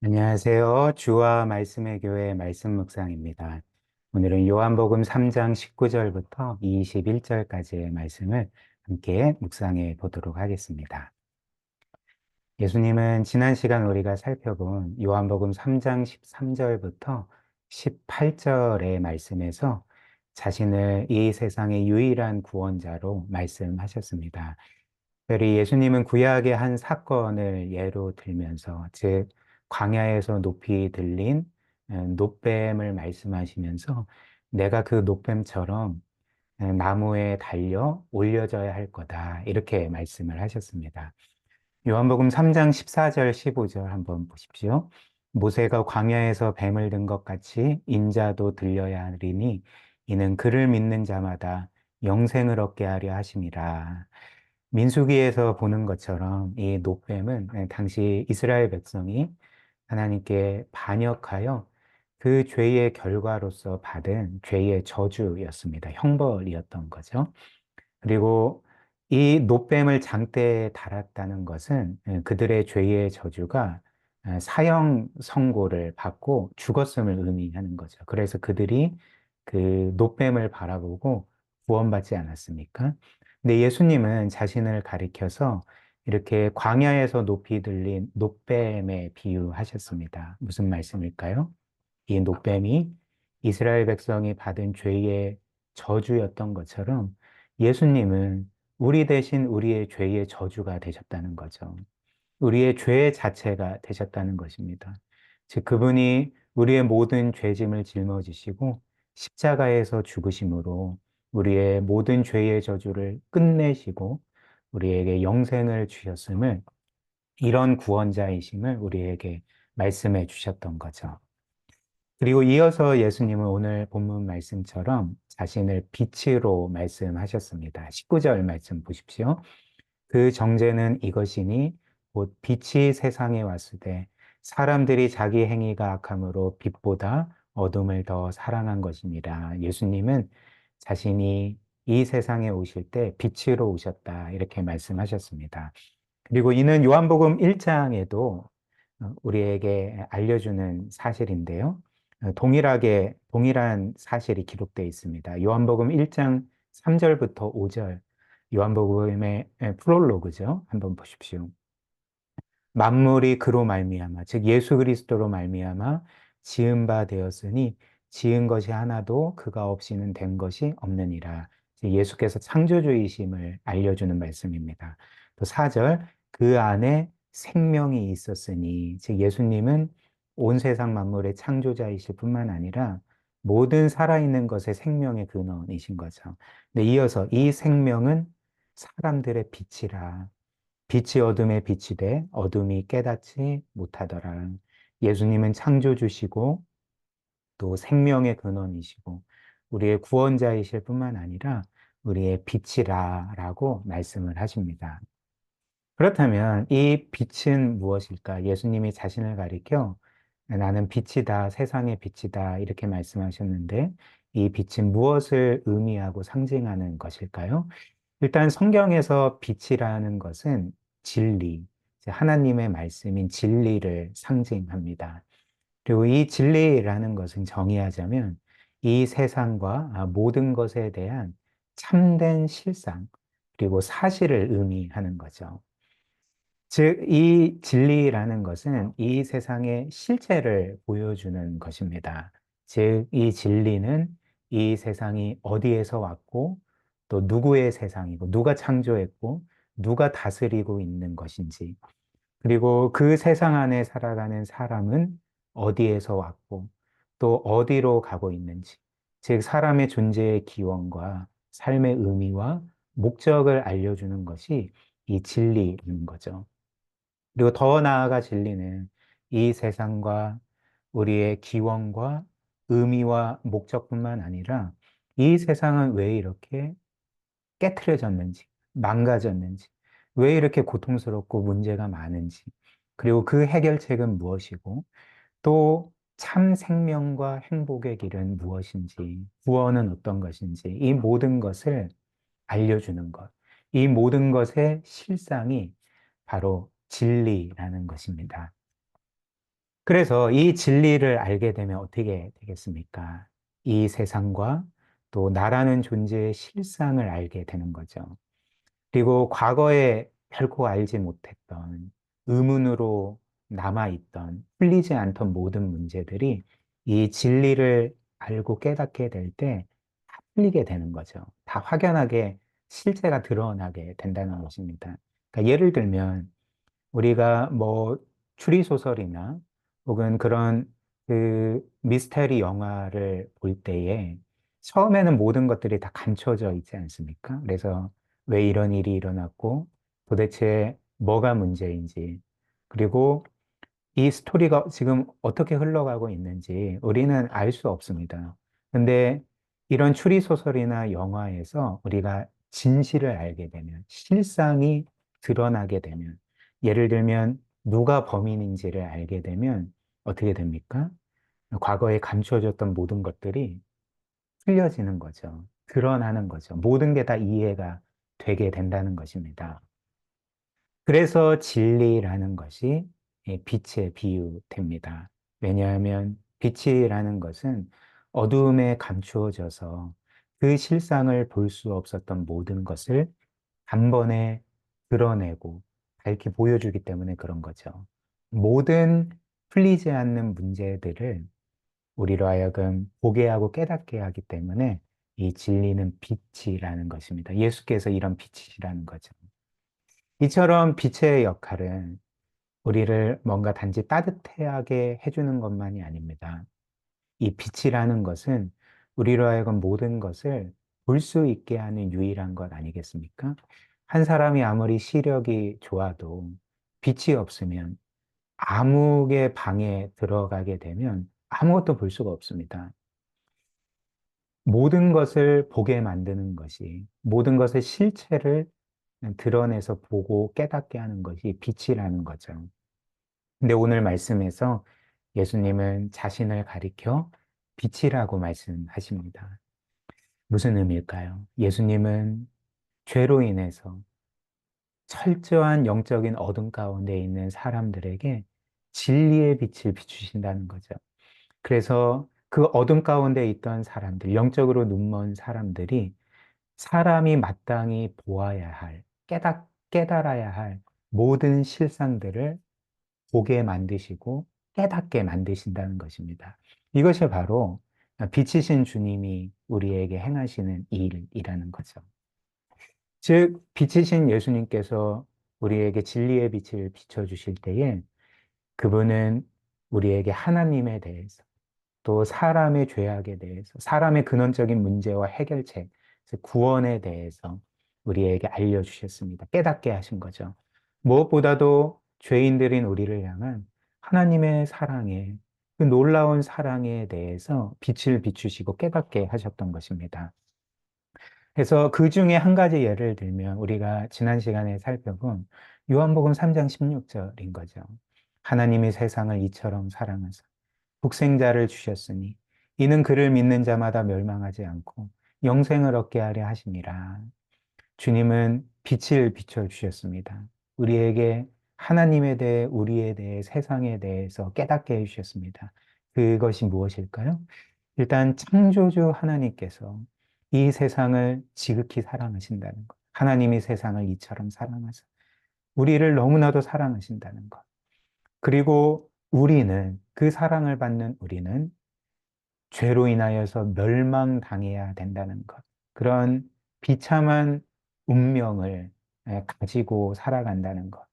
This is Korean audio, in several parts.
안녕하세요. 주와 말씀의 교회 말씀 묵상입니다. 오늘은 요한복음 3장 19절부터 21절까지의 말씀을 함께 묵상해 보도록 하겠습니다. 예수님은 지난 시간 우리가 살펴본 요한복음 3장 13절부터 18절의 말씀에서 자신을 이 세상의 유일한 구원자로 말씀하셨습니다. 특별히 예수님은 구약의 한 사건을 예로 들면서, 즉 광야에서 높이 들린 놋뱀을 말씀하시면서 내가 그 놋뱀처럼 나무에 달려 올려져야 할 거다, 이렇게 말씀을 하셨습니다. 요한복음 3장 14절 15절 한번 보십시오. 모세가 광야에서 뱀을 든 것 같이 인자도 들려야 하리니 이는 그를 믿는 자마다 영생을 얻게 하려 하심이라. 민수기에서 보는 것처럼 이 노뱀은 당시 이스라엘 백성이 하나님께 반역하여 그 죄의 결과로서 받은 죄의 저주였습니다. 형벌이었던 거죠. 그리고 이 노뱀을 장대에 달았다는 것은 그들의 죄의 저주가 사형 선고를 받고 죽었음을 의미하는 거죠. 그래서 그들이 그 노뱀을 바라보고 구원받지 않았습니까? 근데 예수님은 자신을 가리켜서 이렇게 광야에서 높이 들린 노뱀에 비유하셨습니다. 무슨 말씀일까요? 이 노뱀이 이스라엘 백성이 받은 죄의 저주였던 것처럼 예수님은 우리 대신 우리의 죄의 저주가 되셨다는 거죠. 우리의 죄 자체가 되셨다는 것입니다. 즉, 그분이 우리의 모든 죄짐을 짊어지시고 십자가에서 죽으심으로 우리의 모든 죄의 저주를 끝내시고 우리에게 영생을 주셨음을, 이런 구원자이심을 우리에게 말씀해 주셨던 거죠. 그리고 이어서 예수님은 오늘 본문 말씀처럼 자신을 빛으로 말씀하셨습니다. 19절 말씀 보십시오. 그 정죄는 이것이니 곧 빛이 세상에 왔을 때 사람들이 자기 행위가 악함으로 빛보다 어둠을 더 사랑한 것입니다. 예수님은 자신이 이 세상에 오실 때 빛으로 오셨다, 이렇게 말씀하셨습니다. 그리고 이는 요한복음 1장에도 우리에게 알려주는 사실인데요. 동일한 사실이 기록되어 있습니다. 요한복음 1장 3절부터 5절, 요한복음의 프롤로그죠. 한번 보십시오. 만물이 그로 말미암아, 즉 예수 그리스도로 말미암아 지은 바 되었으니 지은 것이 하나도 그가 없이는 된 것이 없느니라. 예수께서 창조주이심을 알려주는 말씀입니다. 또 4절, 그 안에 생명이 있었으니, 즉 예수님은 온 세상 만물의 창조자이실 뿐만 아니라 모든 살아있는 것의 생명의 근원이신 거죠. 네, 이어서 이 생명은 사람들의 빛이라. 빛이 어둠에 빛이 돼 어둠이 깨닫지 못하더라. 예수님은 창조주시고 또 생명의 근원이시고 우리의 구원자이실 뿐만 아니라 우리의 빛이라라고 말씀을 하십니다. 그렇다면 이 빛은 무엇일까? 예수님이 자신을 가리켜 나는 빛이다, 세상의 빛이다, 이렇게 말씀하셨는데 이 빛은 무엇을 의미하고 상징하는 것일까요? 일단 성경에서 빛이라는 것은 진리, 하나님의 말씀인 진리를 상징합니다. 그리고 이 진리라는 것은 정의하자면 이 세상과 모든 것에 대한 참된 실상, 그리고 사실을 의미하는 거죠. 즉, 이 진리라는 것은 이 세상의 실체를 보여주는 것입니다. 즉, 이 진리는 이 세상이 어디에서 왔고, 또 누구의 세상이고, 누가 창조했고, 누가 다스리고 있는 것인지, 그리고 그 세상 안에 살아가는 사람은 어디에서 왔고, 또 어디로 가고 있는지, 즉, 사람의 존재의 기원과 삶의 의미와 목적을 알려주는 것이 이 진리인 거죠. 그리고 더 나아가 진리는 이 세상과 우리의 기원과 의미와 목적뿐만 아니라 이 세상은 왜 이렇게 깨트려졌는지, 망가졌는지, 왜 이렇게 고통스럽고 문제가 많은지, 그리고 그 해결책은 무엇이고, 또 참 생명과 행복의 길은 무엇인지, 구원은 어떤 것인지, 이 모든 것을 알려주는 것. 이 모든 것의 실상이 바로 진리라는 것입니다. 그래서 이 진리를 알게 되면 어떻게 되겠습니까? 이 세상과 또 나라는 존재의 실상을 알게 되는 거죠. 그리고 과거에 결코 알지 못했던 의문으로 남아있던 풀리지 않던 모든 문제들이 이 진리를 알고 깨닫게 될 때 다 풀리게 되는 거죠. 다 확연하게 실제가 드러나게 된다는 것입니다. 그러니까 예를 들면 우리가 뭐 추리소설이나 혹은 그런 그 미스테리 영화를 볼 때에 처음에는 모든 것들이 다 감춰져 있지 않습니까? 그래서 왜 이런 일이 일어났고 도대체 뭐가 문제인지 그리고 이 스토리가 지금 어떻게 흘러가고 있는지 우리는 알 수 없습니다. 근데 이런 추리소설이나 영화에서 우리가 진실을 알게 되면, 실상이 드러나게 되면, 예를 들면 누가 범인인지를 알게 되면 어떻게 됩니까? 과거에 감춰졌던 모든 것들이 풀려지는 거죠. 드러나는 거죠. 모든 게 다 이해가 되게 된다는 것입니다. 그래서 진리라는 것이 빛에 비유됩니다. 왜냐하면 빛이라는 것은 어두움에 감추어져서 그 실상을 볼 수 없었던 모든 것을 단번에 드러내고 밝히 보여주기 때문에 그런 거죠. 모든 풀리지 않는 문제들을 우리로 하여금 보게 하고 깨닫게 하기 때문에 이 진리는 빛이라는 것입니다. 예수께서 이런 빛이시라는 거죠. 이처럼 빛의 역할은 우리를 뭔가 단지 따뜻하게 해주는 것만이 아닙니다. 이 빛이라는 것은 우리로 하여금 모든 것을 볼 수 있게 하는 유일한 것 아니겠습니까? 한 사람이 아무리 시력이 좋아도 빛이 없으면 암흑의 방에 들어가게 되면 아무것도 볼 수가 없습니다. 모든 것을 보게 만드는 것이, 모든 것의 실체를 드러내서 보고 깨닫게 하는 것이 빛이라는 거죠. 근데 오늘 말씀에서 예수님은 자신을 가리켜 빛이라고 말씀하십니다. 무슨 의미일까요? 예수님은 죄로 인해서 철저한 영적인 어둠 가운데 있는 사람들에게 진리의 빛을 비추신다는 거죠. 그래서 그 어둠 가운데 있던 사람들, 영적으로 눈먼 사람들이 사람이 마땅히 보아야 할, 깨달아야 할 모든 실상들을 보게 만드시고 깨닫게 만드신다는 것입니다. 이것이 바로 빛이신 주님이 우리에게 행하시는 일이라는 거죠. 즉, 빛이신 예수님께서 우리에게 진리의 빛을 비춰주실 때에 그분은 우리에게 하나님에 대해서 또 사람의 죄악에 대해서 사람의 근원적인 문제와 해결책, 즉 구원에 대해서 우리에게 알려주셨습니다. 깨닫게 하신 거죠. 무엇보다도 죄인들인 우리를 향한 하나님의 사랑에 그 놀라운 사랑에 대해서 빛을 비추시고 깨닫게 하셨던 것입니다. 그래서 그 중에 한 가지 예를 들면 우리가 지난 시간에 살펴본 요한복음 3장 16절인 거죠. 하나님이 세상을 이처럼 사랑하사 독생자를 주셨으니 이는 그를 믿는 자마다 멸망하지 않고 영생을 얻게 하려 하심이라. 주님은 빛을 비춰 주셨습니다. 우리에게 하나님에 대해, 우리에 대해, 세상에 대해서 깨닫게 해주셨습니다. 그것이 무엇일까요? 일단 창조주 하나님께서 이 세상을 지극히 사랑하신다는 것. 하나님이 세상을 이처럼 사랑하사 우리를 너무나도 사랑하신다는 것. 그리고 우리는, 그 사랑을 받는 우리는 죄로 인하여서 멸망당해야 된다는 것. 그런 비참한 운명을 가지고 살아간다는 것.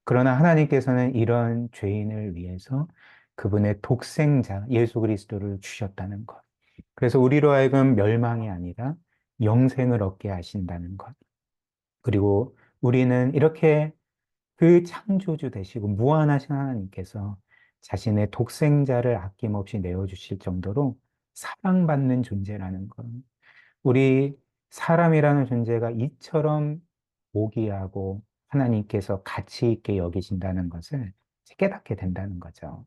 그러나 하나님께서는 이런 죄인을 위해서 그분의 독생자 예수 그리스도를 주셨다는 것. 그래서 우리로 하여금 멸망이 아니라 영생을 얻게 하신다는 것. 그리고 우리는 이렇게 그 창조주 되시고 무한하신 하나님께서 자신의 독생자를 아낌없이 내어주실 정도로 사랑받는 존재라는 것. 우리 사람이라는 존재가 이처럼 고귀하고 하나님께서 가치 있게 여기신다는 것을 깨닫게 된다는 거죠.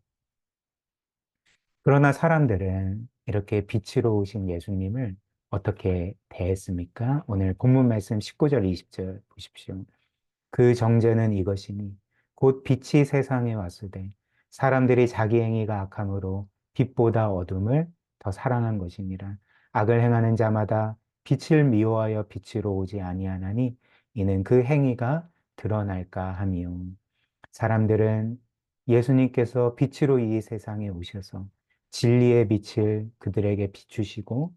그러나 사람들은 이렇게 빛으로 오신 예수님을 어떻게 대했습니까? 오늘 본문 말씀 19절, 20절 보십시오. 그 정죄는 이것이니 곧 빛이 세상에 왔으되 사람들이 자기 행위가 악함으로 빛보다 어둠을 더 사랑한 것이니라. 악을 행하는 자마다 빛을 미워하여 빛으로 오지 아니하나니 이는 그 행위가 드러날까 함이요. 사람들은 예수님께서 빛으로 이 세상에 오셔서 진리의 빛을 그들에게 비추시고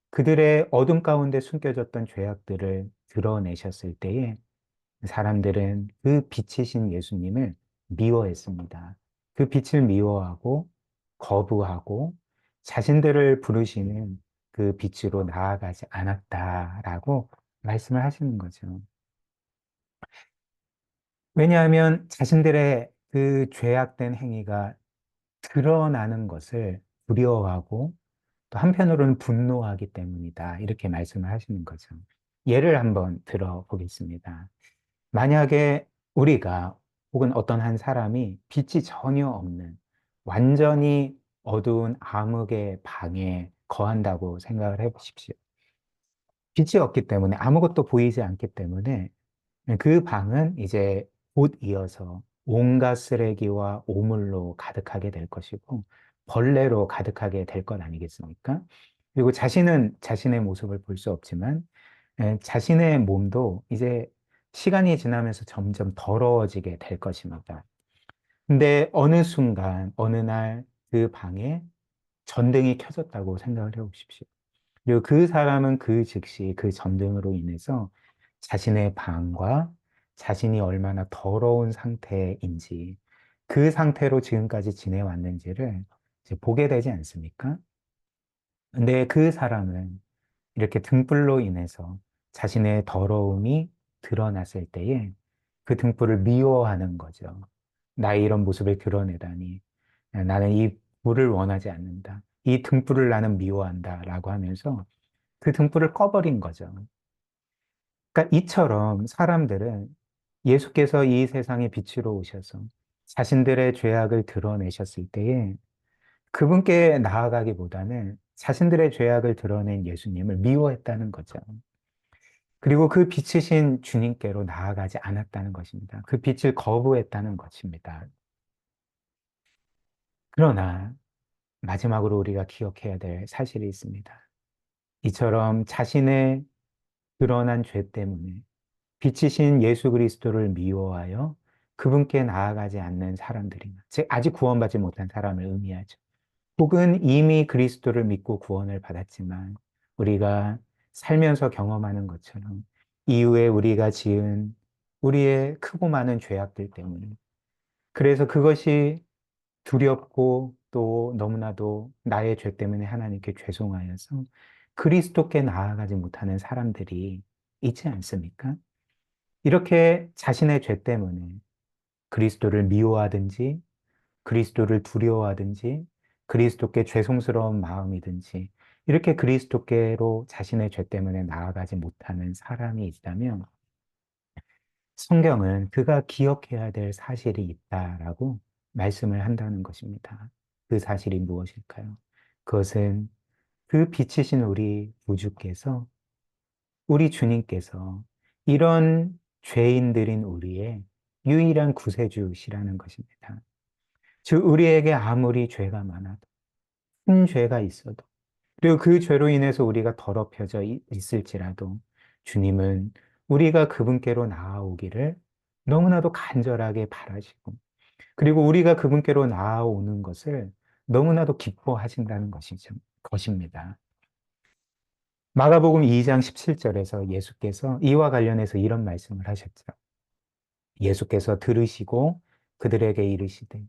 그들의 어둠 가운데 숨겨졌던 죄악들을 드러내셨을 때에 사람들은 그 빛이신 예수님을 미워했습니다. 그 빛을 미워하고 거부하고 자신들을 부르시는 그 빛으로 나아가지 않았다라고 말씀을 하시는 거죠. 왜냐하면 자신들의 그 죄악된 행위가 드러나는 것을 두려워하고 또 한편으로는 분노하기 때문이다. 이렇게 말씀을 하시는 거죠. 예를 한번 들어보겠습니다. 만약에 우리가 혹은 어떤 한 사람이 빛이 전혀 없는 완전히 어두운 암흑의 방에 거한다고 생각을 해보십시오. 빛이 없기 때문에 아무것도 보이지 않기 때문에 그 방은 이제 곧 이어서 온갖 쓰레기와 오물로 가득하게 될 것이고 벌레로 가득하게 될 것 아니겠습니까? 그리고 자신은 자신의 모습을 볼 수 없지만 자신의 몸도 이제 시간이 지나면서 점점 더러워지게 될 것입니다. 근데 어느 순간, 어느 날 그 방에 전등이 켜졌다고 생각을 해보십시오. 그리고 그 사람은 그 즉시 그 전등으로 인해서 자신의 방과 자신이 얼마나 더러운 상태인지 그 상태로 지금까지 지내왔는지를 이제 보게 되지 않습니까? 근데 그 사람은 이렇게 등불로 인해서 자신의 더러움이 드러났을 때에 그 등불을 미워하는 거죠. 나의 이런 모습을 드러내다니. 나는 이 불을 원하지 않는다. 이 등불을 나는 미워한다. 라고 하면서 그 등불을 꺼버린 거죠. 그러니까 이처럼 사람들은 예수께서 이 세상에 빛으로 오셔서 자신들의 죄악을 드러내셨을 때에 그분께 나아가기보다는 자신들의 죄악을 드러낸 예수님을 미워했다는 거죠. 그리고 그 빛이신 주님께로 나아가지 않았다는 것입니다. 그 빛을 거부했다는 것입니다. 그러나 마지막으로 우리가 기억해야 될 사실이 있습니다. 이처럼 자신의 드러난 죄 때문에 빛이신 예수 그리스도를 미워하여 그분께 나아가지 않는 사람들이, 즉 아직 구원받지 못한 사람을 의미하죠. 혹은 이미 그리스도를 믿고 구원을 받았지만 우리가 살면서 경험하는 것처럼 이후에 우리가 지은 우리의 크고 많은 죄악들 때문에 그래서 그것이 두렵고 또 너무나도 나의 죄 때문에 하나님께 죄송하여서 그리스도께 나아가지 못하는 사람들이 있지 않습니까? 이렇게 자신의 죄 때문에 그리스도를 미워하든지 그리스도를 두려워하든지 그리스도께 죄송스러운 마음이든지 이렇게 그리스도께로 자신의 죄 때문에 나아가지 못하는 사람이 있다면 성경은 그가 기억해야 될 사실이 있다라고 말씀을 한다는 것입니다. 그 사실이 무엇일까요? 그것은 그 빛이신 우리 구주께서 우리 주님께서 이런 죄인들인 우리의 유일한 구세주시라는 것입니다. 즉 우리에게 아무리 죄가 많아도 큰 죄가 있어도 그리고 그 죄로 인해서 우리가 더럽혀져 있을지라도 주님은 우리가 그분께로 나아오기를 너무나도 간절하게 바라시고 그리고 우리가 그분께로 나아오는 것을 너무나도 기뻐하신다는 것입니다. 마가복음 2장 17절에서 예수께서 이와 관련해서 이런 말씀을 하셨죠. 예수께서 들으시고 그들에게 이르시되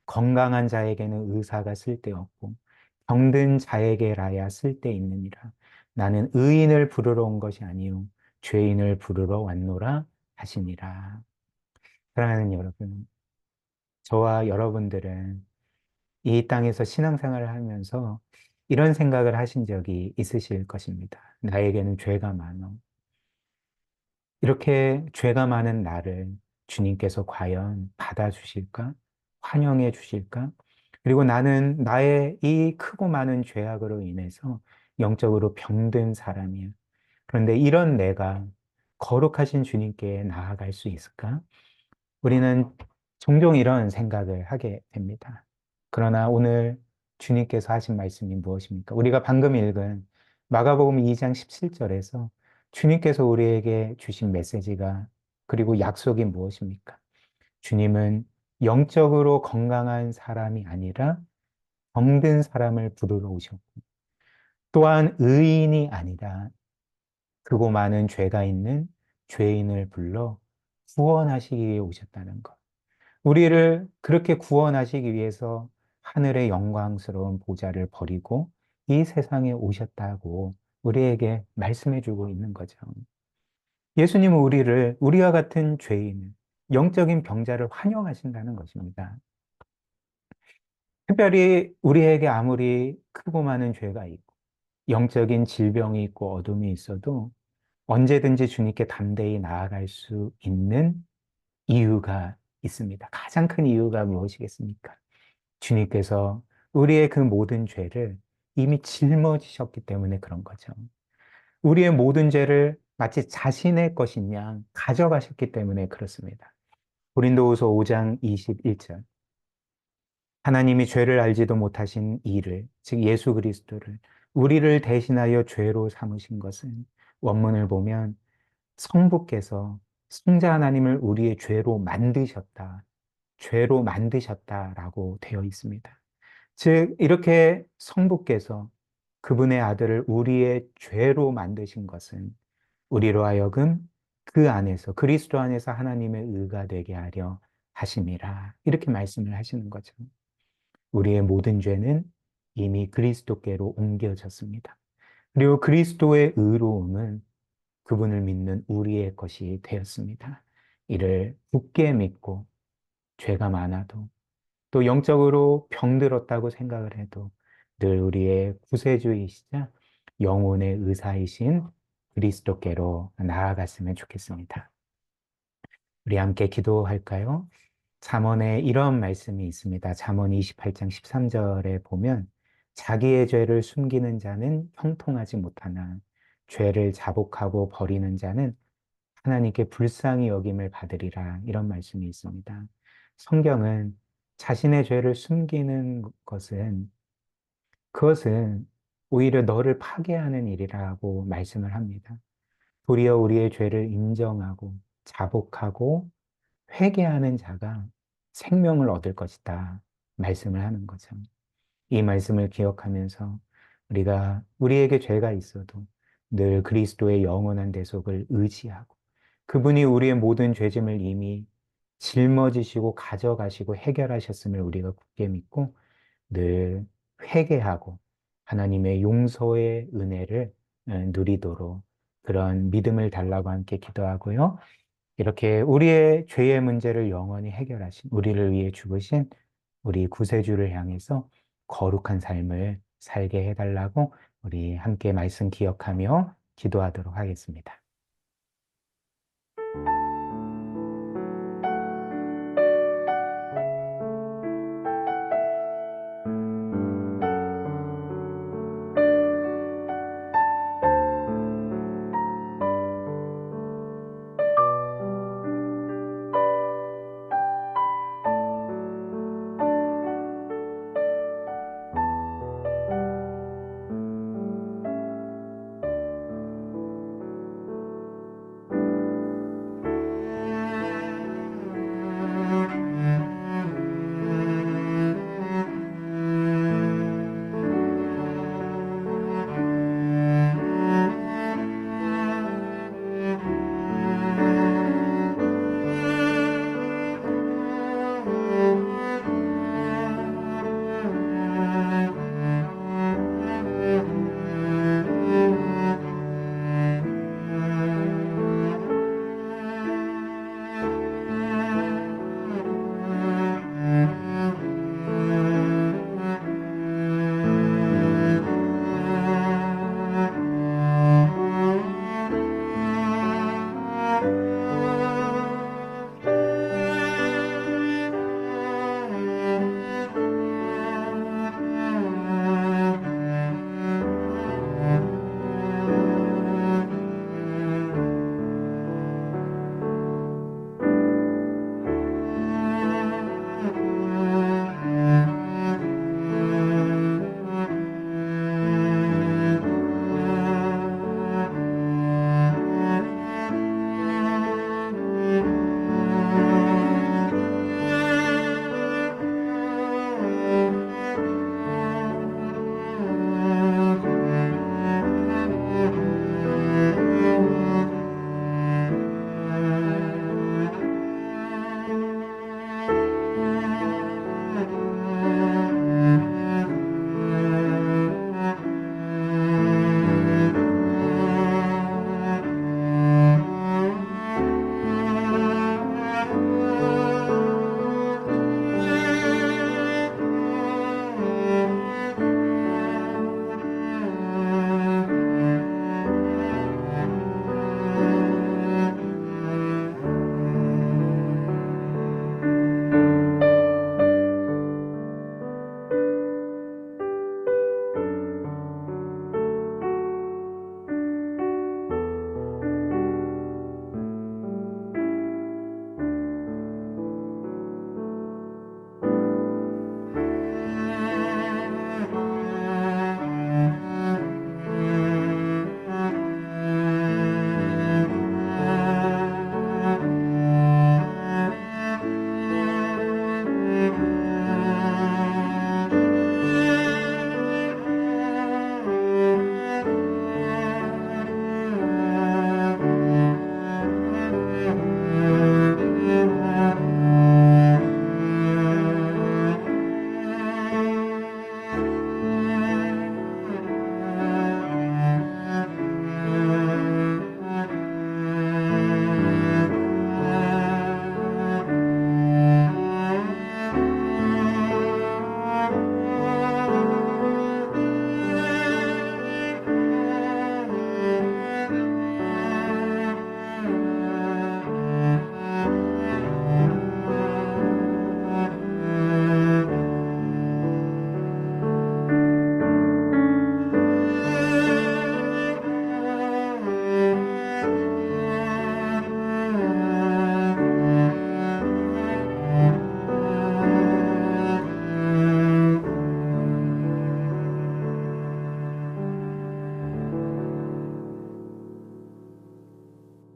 건강한 자에게는 의사가 쓸데없고 병든 자에게라야 쓸데있느니라. 나는 의인을 부르러 온 것이 아니요 죄인을 부르러 왔노라 하시니라. 사랑하는 여러분, 저와 여러분들은 이 땅에서 신앙생활을 하면서 이런 생각을 하신 적이 있으실 것입니다. 나에게는 죄가 많아. 이렇게 죄가 많은 나를 주님께서 과연 받아주실까? 환영해 주실까? 그리고 나는 나의 이 크고 많은 죄악으로 인해서 영적으로 병든 사람이야. 그런데 이런 내가 거룩하신 주님께 나아갈 수 있을까? 우리는 종종 이런 생각을 하게 됩니다. 그러나 오늘 주님께서 하신 말씀이 무엇입니까? 우리가 방금 읽은 마가복음 2장 17절에서 주님께서 우리에게 주신 메시지가 그리고 약속이 무엇입니까? 주님은 영적으로 건강한 사람이 아니라 병든 사람을 부르러 오셨고 또한 의인이 아니라 크고 많은 죄가 있는 죄인을 불러 구원하시기 위해 오셨다는 것. 우리를 그렇게 구원하시기 위해서 하늘의 영광스러운 보좌를 버리고 이 세상에 오셨다고 우리에게 말씀해 주고 있는 거죠. 예수님은 우리를, 우리와 같은 죄인을, 영적인 병자를 환영하신다는 것입니다. 특별히 우리에게 아무리 크고 많은 죄가 있고, 영적인 질병이 있고 어둠이 있어도 언제든지 주님께 담대히 나아갈 수 있는 이유가 있습니다. 가장 큰 이유가 무엇이겠습니까? 주님께서 우리의 그 모든 죄를 이미 짊어지셨기 때문에 그런 거죠. 우리의 모든 죄를 마치 자신의 것인 양 가져가셨기 때문에 그렇습니다. 고린도후서 5장 21절. 하나님이 죄를 알지도 못하신 이를, 즉 예수 그리스도를 우리를 대신하여 죄로 삼으신 것은 원문을 보면 성부께서 성자 하나님을 우리의 죄로 만드셨다. 죄로 만드셨다라고 되어 있습니다. 즉, 이렇게 성부께서 그분의 아들을 우리의 죄로 만드신 것은 우리로 하여금 그 안에서, 그리스도 안에서 하나님의 의가 되게 하려 하심이라. 이렇게 말씀을 하시는 거죠. 우리의 모든 죄는 이미 그리스도께로 옮겨졌습니다. 그리고 그리스도의 의로움은 그분을 믿는 우리의 것이 되었습니다. 이를 굳게 믿고 죄가 많아도 또 영적으로 병들었다고 생각을 해도 늘 우리의 구세주이시자 영혼의 의사이신 그리스도께로 나아갔으면 좋겠습니다. 우리 함께 기도할까요? 잠언에 이런 말씀이 있습니다. 잠언 28장 13절에 보면 자기의 죄를 숨기는 자는 형통하지 못하나 죄를 자복하고 버리는 자는 하나님께 불쌍히 여김을 받으리라 이런 말씀이 있습니다. 성경은 자신의 죄를 숨기는 그것은 오히려 너를 파괴하는 일이라고 말씀을 합니다. 도리어 우리의 죄를 인정하고 자복하고 회개하는 자가 생명을 얻을 것이다 말씀을 하는 거죠. 이 말씀을 기억하면서 우리가 우리에게 죄가 있어도 늘 그리스도의 영원한 대속을 의지하고 그분이 우리의 모든 죄짐을 이미 짊어지시고 가져가시고 해결하셨음을 우리가 굳게 믿고 늘 회개하고 하나님의 용서의 은혜를 누리도록 그런 믿음을 달라고 함께 기도하고요. 이렇게 우리의 죄의 문제를 영원히 해결하신 우리를 위해 죽으신 우리 구세주를 향해서 거룩한 삶을 살게 해달라고 우리 함께 말씀 기억하며 기도하도록 하겠습니다.